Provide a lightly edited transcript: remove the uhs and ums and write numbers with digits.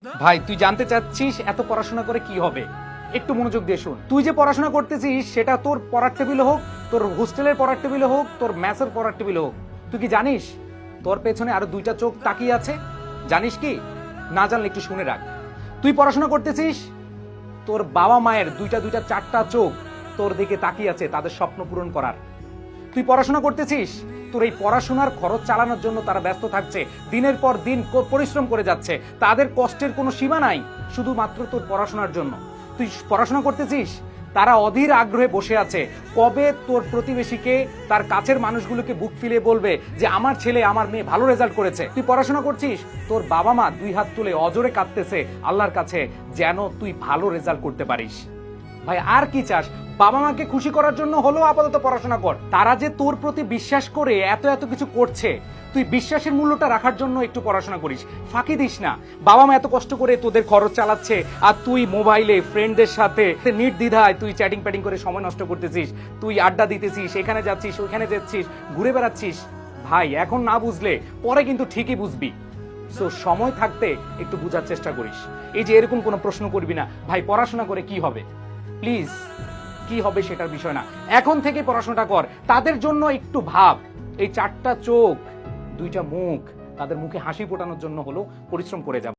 ভাই তুই জানতে চাচ্ছিস এত পড়াশোনা করে কি হবে? একটু মনোযোগ দিয়ে শুন। তুই যে পড়াশোনা করতেছিস সেটা তোর পড়ার টেবিলে হোক, তোর হোস্টেলের পড়ার টেবিলে হোক, তোর ম্যাথের পড়ার টেবিলে হোক, তুই কি জানিস তোর পেছনে আরো দুইটা চোখ তাকিয়ে আছে? জানিস কি? না জানলে একটু শুনে রাখ। তুই পড়াশোনা করতেছিস, তোর বাবা মায়ের দুইটা দুইটা চারটা চোখ তোর দিকে তাকিয়ে আছে তাদের স্বপ্ন পূরণ করার। তুই পড়াশোনা করতেছিস, তোর এই পড়াশোনার খরচ চালানোর জন্য তারা ব্যস্ত থাকছে, দিনের পর দিন পরিশ্রম করে যাচ্ছে, তাদের কষ্টের কোনো সীমা নাই শুধুমাত্র তোর পড়াশোনার জন্য। তুই পড়াশোনা করতেছিস, তারা অধীর আগ্রহে বসে আছে কবে তোর প্রতিবেশীকে, তার কাছের মানুষগুলোকে বুক ফিলে বলবে যে আমার ছেলে আমার মেয়ে ভালো রেজাল্ট করেছে। তুই পড়াশোনা করছিস, তোর বাবা মা দুই হাত তুলে অজরে কাঁদতেছে আল্লাহর কাছে যেন তুই ভালো রেজাল্ট করতে পারিস। ভাই আর কি চাস? বাবা মাকে খুশি করার জন্য হলো আপাতত পড়াশোনা কর। তারা যে তোর প্রতি বিশ্বাস করে এত এত কিছু করছে, তুই বিশ্বাসের মূল্যটা রাখার জন্য একটু পড়াশোনা করিস, ফাঁকি দিস না। বাবা মা এত কষ্ট করে তোদের খরচ চালাচ্ছে আর তুই মোবাইলে ফ্রেন্ডদের সাথে নির্দ্বিধায় তুই চ্যাটিং প্যাটিং করে সময় নষ্ট করতেছিস, তুই আড্ডা দিতেছিস, এখানে যাচ্ছিস ওইখানে যাচ্ছিস, ঘুরে বেড়াচ্ছিস। ভাই এখন না বুঝলে পরে কিন্তু ঠিকই বুঝবি। সো সময় থাকতে একটু বোঝার চেষ্টা করিস। এই যে এরকম কোনো প্রশ্ন করবি না ভাই পড়াশোনা করে কি হবে, প্লিজ। কি হবে সেটার বিষয় না, এখন থেকে পড়াশোনাটা কর। তাদের জন্য একটু ভাব, এই চারটা চোখ দুইটা মুখ, তাদের মুখে হাসি ফোটানোর জন্য হলো পরিশ্রম করে যাব।